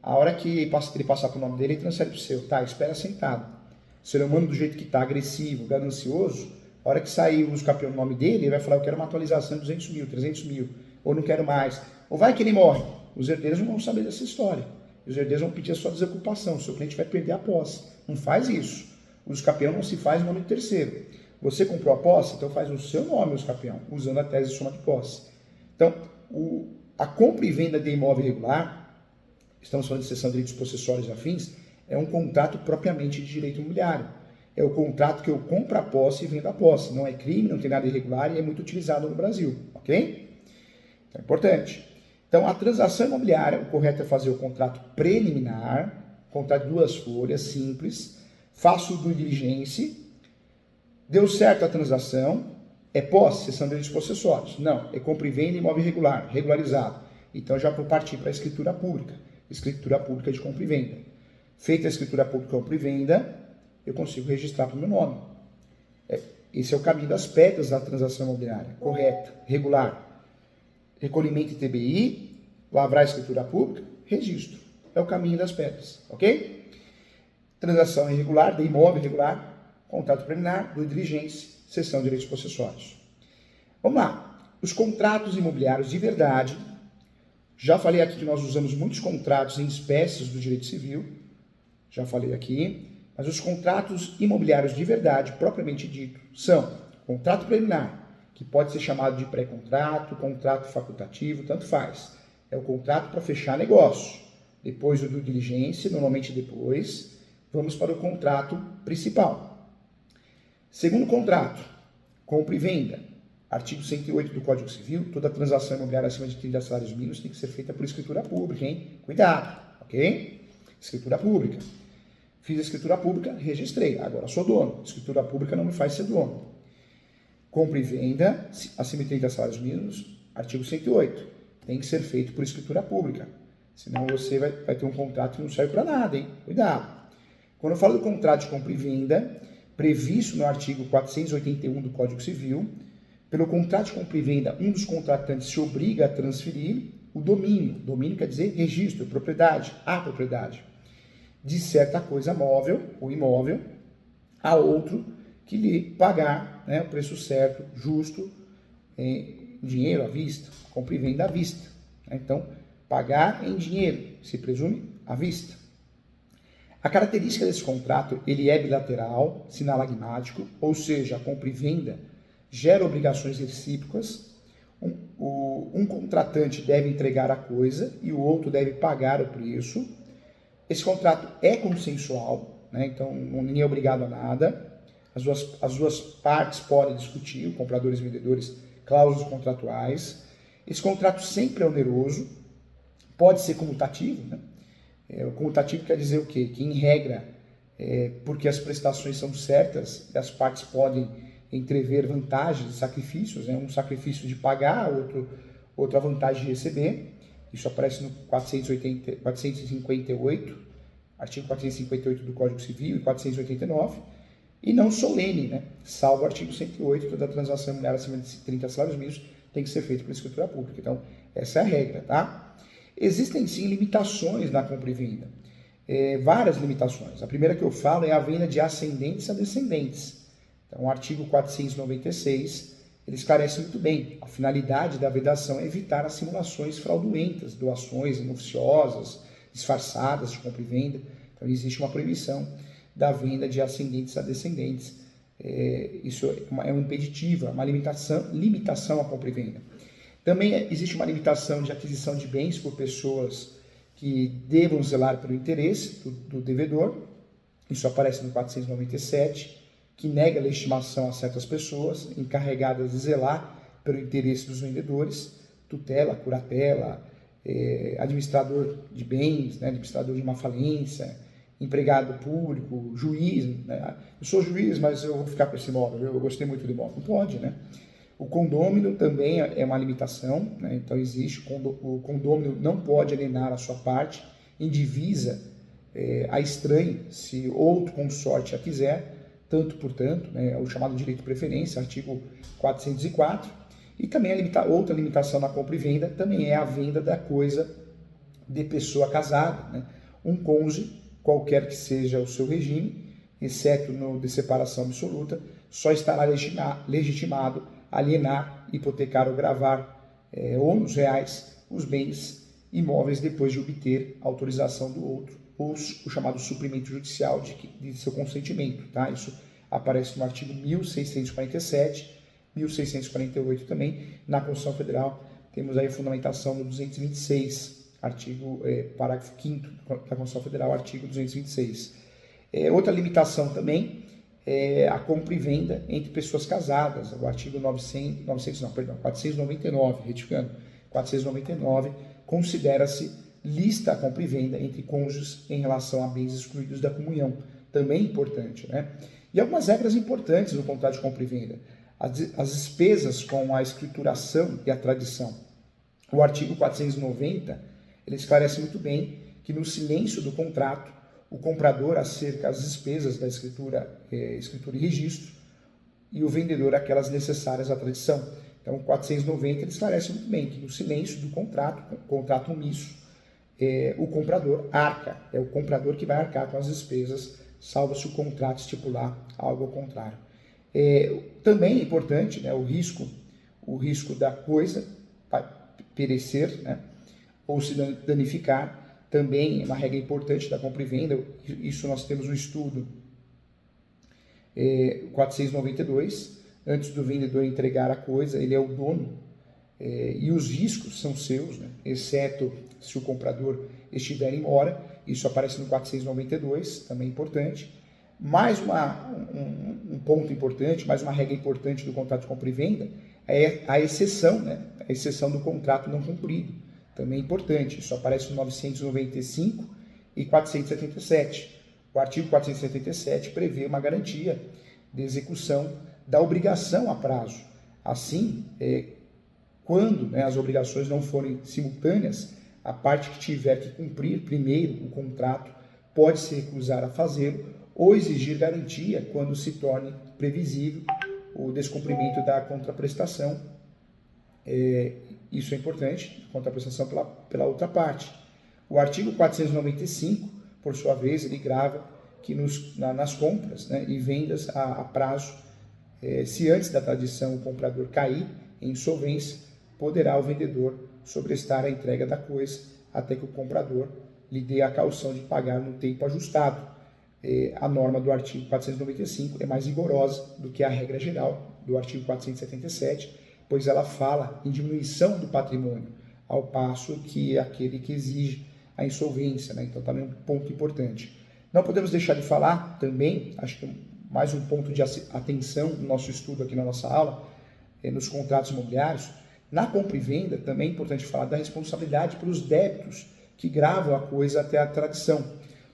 A hora que ele passar para o nome dele, ele transfere para o seu. Tá, espera sentado. O ser humano do jeito que está, agressivo, ganancioso, a hora que sair os capião no nome dele, ele vai falar, eu quero uma atualização de 200 mil, 300 mil, ou não quero mais. Ou vai que ele morre. Os herdeiros não vão saber dessa história. Os herdeiros vão pedir a sua desocupação. O seu cliente vai perder a posse. Não faz isso. Os capião não se faz em nome de terceiro. Você comprou a posse, então faz o seu nome os capião, usando a tese de soma de posse. Então, a compra e venda de imóvel irregular, estamos falando de cessão de direitos possessórios e afins, é um contrato propriamente de direito imobiliário. É o contrato que eu compro a posse e vendo a posse. Não é crime, não tem nada irregular e é muito utilizado no Brasil, ok? Então é importante. Então, a transação imobiliária, o correto é fazer o contrato preliminar, contrato de 2 folhas, simples, faço o due diligence, deu certo a transação, é posse, cessão de direitos possessórios? Não, é compra e venda imóvel irregular, regularizado. Então, já vou partir para a escritura pública de compra e venda. Feita a escritura pública de compra e venda, eu consigo registrar para o meu nome. Esse é o caminho das pedras da transação imobiliária, correta, regular. Recolhimento em TBI, lavrar a escritura pública, registro. É o caminho das pedras, ok? Transação irregular, de imóvel irregular, contrato preliminar, due diligence, cessão de direitos possessórios. Vamos lá. Os contratos imobiliários de verdade. Já falei aqui que nós usamos muitos contratos em espécies do direito civil. Já falei aqui. Mas os contratos imobiliários de verdade, propriamente dito, são contrato preliminar, que pode ser chamado de pré-contrato, contrato facultativo, tanto faz. É o contrato para fechar negócio. Depois do due diligence, normalmente depois, vamos para o contrato principal. Segundo contrato, compra e venda. Artigo 108 do Código Civil, toda transação imobiliária acima de 30 salários mínimos tem que ser feita por escritura pública, hein? Cuidado, ok? Escritura pública. Fiz a escritura pública, registrei, agora sou dono. Escritura pública não me faz ser dono. Compra e venda, acima de 30 salários mínimos, artigo 108. Tem que ser feito por escritura pública. Senão você vai ter um contrato que não serve para nada, hein? Cuidado. Quando eu falo do contrato de compra e venda, previsto no artigo 481 do Código Civil, pelo contrato de compra e venda, um dos contratantes se obriga a transferir o domínio. Domínio quer dizer registro, propriedade, a propriedade, de certa coisa móvel ou imóvel a outro que lhe pagar, né, o preço certo, justo, em dinheiro à vista, compra e venda à vista. Então, pagar em dinheiro, se presume à vista. A característica desse contrato, ele é bilateral, sinalagmático, ou seja, a compra e venda gera obrigações recíprocas. Um contratante deve entregar a coisa e o outro deve pagar o preço. Esse contrato é consensual, né? Então ninguém é obrigado a nada. As duas partes podem discutir, compradores e vendedores, cláusulas contratuais. Esse contrato sempre é oneroso, pode ser comutativo, né? O comutativo quer dizer o quê? Que, em regra, porque as prestações são certas, as partes podem entrever vantagens e sacrifícios, né? Um sacrifício de pagar, outra vantagem de receber. Isso aparece no 458, artigo 458 do Código Civil e 489, e não solene, né? Salvo o artigo 108, toda transação imobiliária acima de 30 salários mínimos tem que ser feita por escritura pública. Então, essa é a regra, tá? Existem, sim, limitações na compra e venda. Várias limitações. A primeira que eu falo é a venda de ascendentes a descendentes. Então, o artigo 496, ele esclarece muito bem. A finalidade da vedação é evitar as simulações fraudulentas, doações inoficiosas, disfarçadas de compra e venda. Então, existe uma proibição da venda de ascendentes a descendentes. Isso é um impeditivo, uma limitação à compra e venda. Também existe uma limitação de aquisição de bens por pessoas que devam zelar pelo interesse do devedor. Isso aparece no 497, que nega a legitimação a certas pessoas encarregadas de zelar pelo interesse dos vendedores, tutela, curatela, administrador de bens, né, administrador de uma falência, empregado público, juiz. Né? Eu sou juiz, mas eu vou ficar com esse imóvel, eu gostei muito do imóvel. Não pode, né? O condômino também é uma limitação, né? Então existe, o condômino não pode alienar a sua parte em divisa a estranho, se outro consorte a quiser, tanto por tanto, né? O chamado direito de preferência, artigo 404, e também outra limitação na compra e venda também é a venda da coisa de pessoa casada, né? Um cônjuge, qualquer que seja o seu regime, exceto no de separação absoluta, só estará legitimado alienar, hipotecar ou gravar ônus reais os bens imóveis depois de obter autorização do outro, ou o chamado suprimento judicial de seu consentimento. Tá? Isso aparece no artigo 1647, 1648 também. Na Constituição Federal temos aí a fundamentação no 226, parágrafo 5º da Constituição Federal, artigo 226. Outra limitação também é a compra e venda entre pessoas casadas, o artigo 499, retificando, 499, considera-se lista a compra e venda entre cônjuges em relação a bens excluídos da comunhão, também importante, né? E algumas regras importantes no contrato de compra e venda, as despesas com a escrituração e a tradição. O artigo 490, ele esclarece muito bem que no silêncio do contrato, o comprador acerca as despesas da escritura e registro, e o vendedor aquelas necessárias à tradição. Então, o 490 ele esclarece muito bem que no silêncio do contrato omisso, o comprador arca, é o comprador que vai arcar com as despesas, salvo se o contrato estipular algo ao contrário. Também é importante, né, o risco da coisa perecer, né, ou se danificar, também é uma regra importante da compra e venda. Isso nós temos um estudo 492, antes do vendedor entregar a coisa, ele é o dono, e os riscos são seus, né? Exceto se o comprador estiver em mora. Isso aparece no 492, também importante. Mais um ponto importante, mais uma regra importante do contrato de compra e venda é a exceção, né? A exceção do contrato não cumprido. Também é importante, isso aparece no 995 e 477. O artigo 477 prevê uma garantia de execução da obrigação a prazo. Assim, quando as obrigações não forem simultâneas, a parte que tiver que cumprir primeiro o contrato pode se recusar a fazê-lo ou exigir garantia quando se torne previsível o descumprimento da contraprestação. Isso é importante, contraprestação pela outra parte. O artigo 495, por sua vez, ele grava que nas compras e vendas a prazo, se antes da tradição o comprador cair em insolvência, poderá o vendedor sobrestar a entrega da coisa até que o comprador lhe dê a caução de pagar no tempo ajustado. A norma do artigo 495 é mais rigorosa do que a regra geral do artigo 477, pois ela fala em diminuição do patrimônio, ao passo que é aquele que exige a insolvência, Então também é um ponto importante. Não podemos deixar de falar também, acho que mais um ponto de atenção no nosso estudo aqui na nossa aula, nos contratos imobiliários. Na compra e venda também é importante falar da responsabilidade pelos débitos que gravam a coisa até a tradição.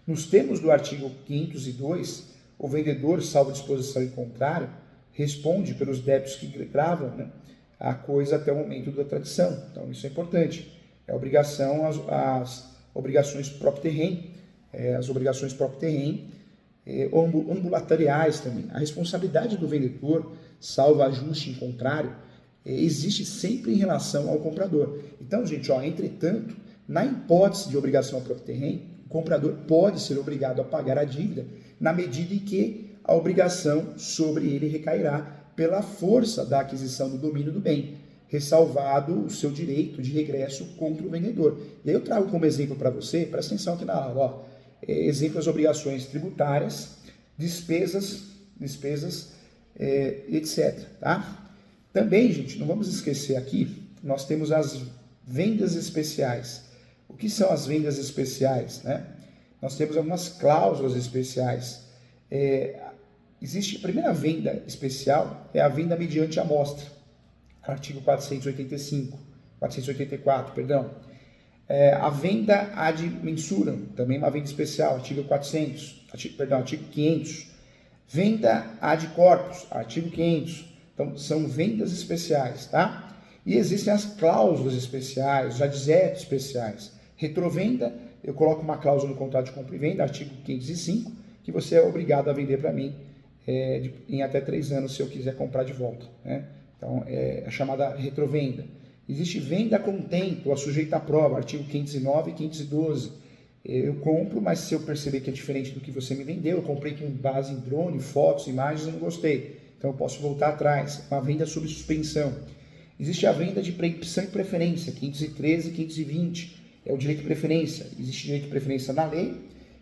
Nos termos do artigo 502, o vendedor, salvo disposição em contrário, responde pelos débitos que gravam a coisa até o momento da tradição. Então isso é importante. É obrigação as obrigações próprio terreno, ambulatoriais também. A responsabilidade do vendedor, salvo ajuste em contrário, existe sempre em relação ao comprador. Então, gente, entretanto, na hipótese de obrigação próprio terreno, o comprador pode ser obrigado a pagar a dívida na medida em que a obrigação sobre ele recairá pela força da aquisição do domínio do bem, ressalvado o seu direito de regresso contra o vendedor. E aí eu trago como exemplo para você, presta atenção aqui na aula, exemplo das obrigações tributárias, despesas, etc. Tá? Também, gente, não vamos esquecer aqui, nós temos as vendas especiais. O que são as vendas especiais? Nós temos algumas cláusulas especiais. Existe a primeira venda especial, é a venda mediante amostra. Artigo 484, perdão. A venda ad mensuram, também uma venda especial, artigo 500. Venda ad corpus, artigo 500. Então, são vendas especiais, tá? E existem as cláusulas especiais, os adjetos especiais. Retrovenda, eu coloco uma cláusula no contrato de compra e venda, artigo 505, que você é obrigado a vender para mim em até 3 anos, se eu quiser comprar de volta, Então, é a chamada retrovenda. Existe venda a contento, a sujeita à prova, artigo 509 e 512. Eu compro, mas se eu perceber que é diferente do que você me vendeu, eu comprei com base em drone, fotos, imagens, eu não gostei. Então, eu posso voltar atrás. Uma venda sob suspensão. Existe a venda de preempção e preferência, 513 e 520. É o direito de preferência. Existe direito de preferência na lei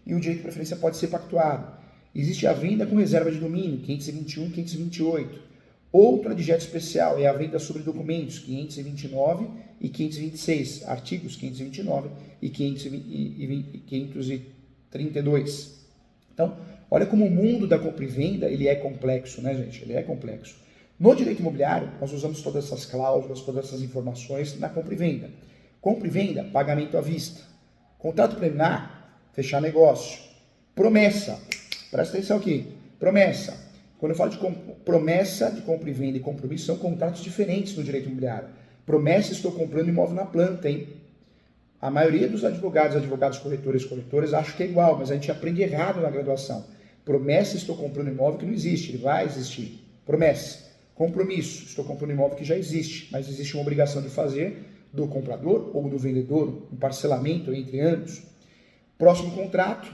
e o direito de preferência pode ser pactuado. Existe a venda com reserva de domínio, 521 e 528. Outro adjeto especial é a venda sobre documentos, 529 e 526, artigos 529 e 532. Então, olha como o mundo da compra e venda ele é complexo, gente? Ele é complexo. No direito imobiliário, nós usamos todas essas cláusulas, todas essas informações na compra e venda. Compra e venda, pagamento à vista. Contrato preliminar, fechar negócio. Promessa, presta atenção aqui, promessa. Quando eu falo de promessa de compra e venda e compromisso, são contratos diferentes no direito imobiliário. Promessa, estou comprando imóvel na planta, A maioria dos advogados corretores, acham que é igual, mas a gente aprende errado na graduação. Promessa, estou comprando imóvel que não existe, ele vai existir. Promessa. Compromisso, estou comprando imóvel que já existe, mas existe uma obrigação de fazer do comprador ou do vendedor, um parcelamento entre ambos. Próximo contrato,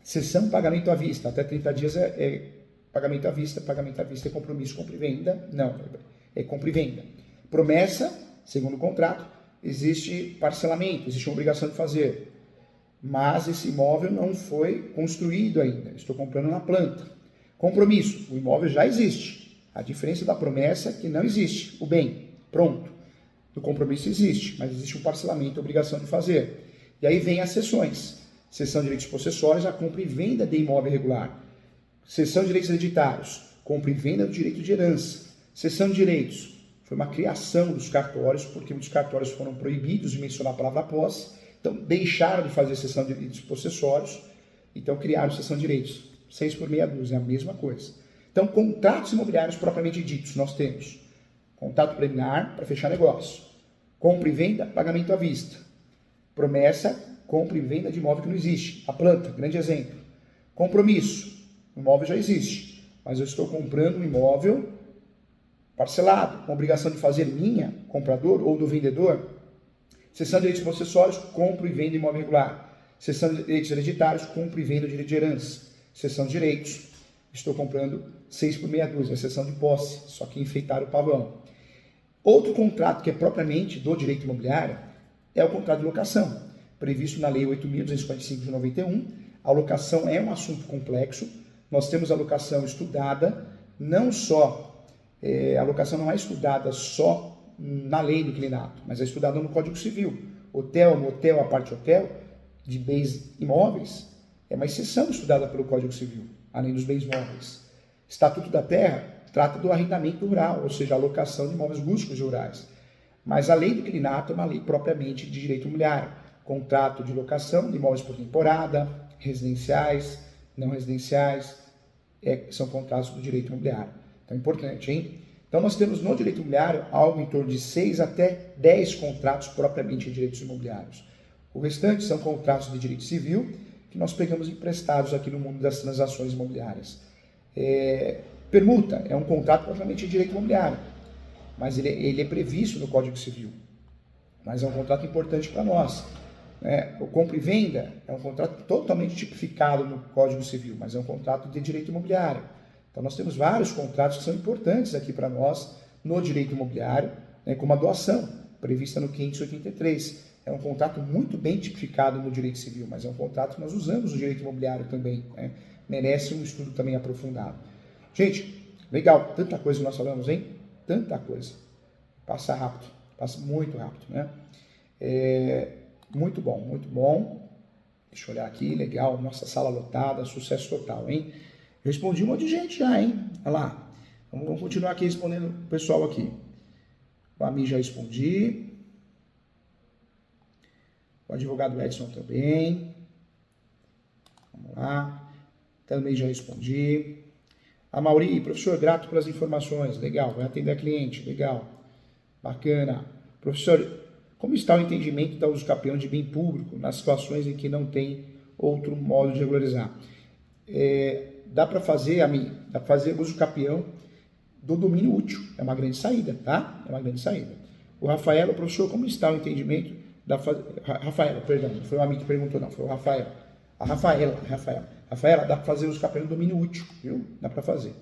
cessão, pagamento à vista. Até 30 dias pagamento à vista é compromisso, compra e venda, não, é compra e venda. Promessa, segundo o contrato, existe parcelamento, existe uma obrigação de fazer, mas esse imóvel não foi construído ainda, estou comprando na planta. Compromisso, o imóvel já existe, a diferença da promessa é que não existe o bem, pronto. O compromisso existe, mas existe um parcelamento, obrigação de fazer. E aí vem as cessões, cessão de direitos possessórios, a compra e venda de imóvel irregular. Cessão de direitos hereditários, compra e venda do direito de herança. Cessão de direitos, foi uma criação dos cartórios, porque muitos cartórios foram proibidos de mencionar a palavra posse, então deixaram de fazer cessão de direitos possessórios Então criaram seção de direitos. 6 por meia dúzia, é a mesma coisa. Então, contratos imobiliários propriamente ditos, nós temos contrato preliminar para fechar negócio, compra e venda, pagamento à vista, promessa, compra e venda de imóvel que não existe, a planta, grande exemplo. Compromisso, o imóvel já existe, mas eu estou comprando um imóvel parcelado, com obrigação de fazer minha, comprador ou do vendedor. Cessão de direitos possessórios, compro e vendo imóvel regular. Cessão de direitos hereditários, compro e vendo direito de herança. Cessão de direitos, estou comprando 6 por meia dúzia, cessão de posse, só que enfeitar o pavão. Outro contrato que é propriamente do direito imobiliário é o contrato de locação, previsto na Lei 8.245 de 91. A locação é um assunto complexo, nós temos a locação estudada, não só, a locação não é estudada só na lei do inquilinato, mas é estudada no Código Civil. Hotel, motel, aparte hotel, de bens imóveis, é uma exceção estudada pelo Código Civil, além dos bens móveis. Estatuto da Terra trata do arrendamento rural, ou seja, a locação de imóveis rústicos e rurais. Mas a lei do inquilinato é uma lei propriamente de direito imobiliário. Contrato de locação de imóveis por temporada, residenciais, não residenciais, são contratos do direito imobiliário. Então é importante, hein? Então nós temos no direito imobiliário algo em torno de 6 até 10 contratos propriamente de direitos imobiliários. O restante são contratos de direito civil que nós pegamos emprestados aqui no mundo das transações imobiliárias. Permuta é um contrato propriamente de direito imobiliário, mas ele é previsto no Código Civil, mas é um contrato importante para nós. O compra e venda é um contrato totalmente tipificado no Código Civil, mas é um contrato de direito imobiliário. Então nós temos vários contratos que são importantes aqui para nós no direito imobiliário, como a doação, prevista no 583. É um contrato muito bem tipificado no direito civil, mas é um contrato que nós usamos no direito imobiliário também. Merece um estudo também aprofundado. Gente, legal, tanta coisa que nós falamos, hein? Tanta coisa. Passa rápido, passa muito rápido, né? Muito bom, muito bom. Deixa eu olhar aqui, legal, nossa sala lotada, sucesso total, hein? Respondi um monte de gente já, hein? Olha lá. Vamos continuar aqui respondendo o pessoal aqui. O Ami já respondi. O advogado Edson também. Vamos lá. Também já respondi. A Mauri, professor, grato pelas informações. Legal, vai atender a cliente. Legal. Bacana. Professor, como está o entendimento da usucapião de bem público nas situações em que não tem outro modo de regularizar? Dá para fazer, Ami, dá para fazer usucapião do domínio útil. É uma grande saída, tá? É uma grande saída. O Rafael, professor, como está o entendimento Rafaela, perdão, não foi o amigo que perguntou, não, foi o Rafael. A Rafaela, dá para fazer os capéis no domínio útil, viu? Dá para fazer.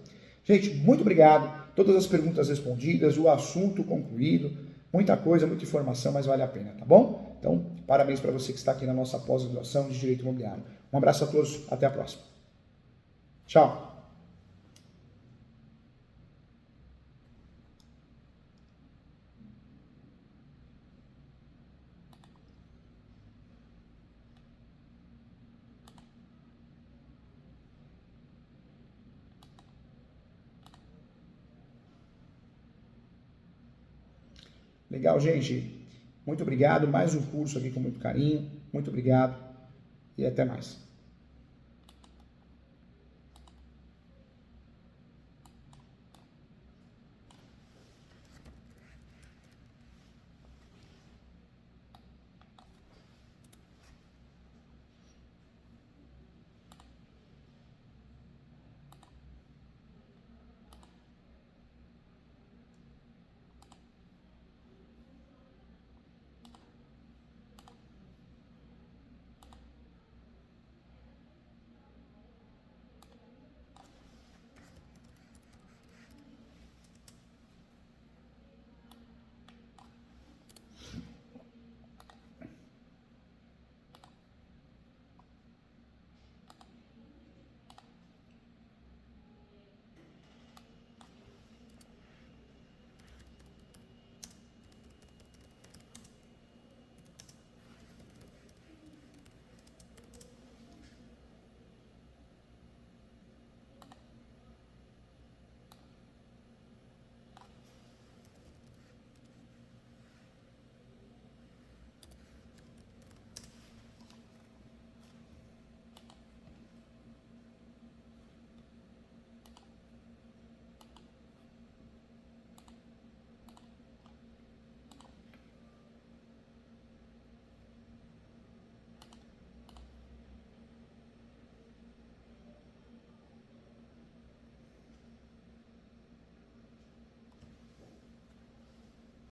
Gente, muito obrigado. Todas as perguntas respondidas, o assunto concluído, muita coisa, muita informação, mas vale a pena, tá bom? Então, parabéns para você que está aqui na nossa pós-graduação de Direito Imobiliário. Um abraço a todos, até a próxima. Tchau. Legal, gente. Muito obrigado. Mais um curso aqui com muito carinho. Muito obrigado e até mais.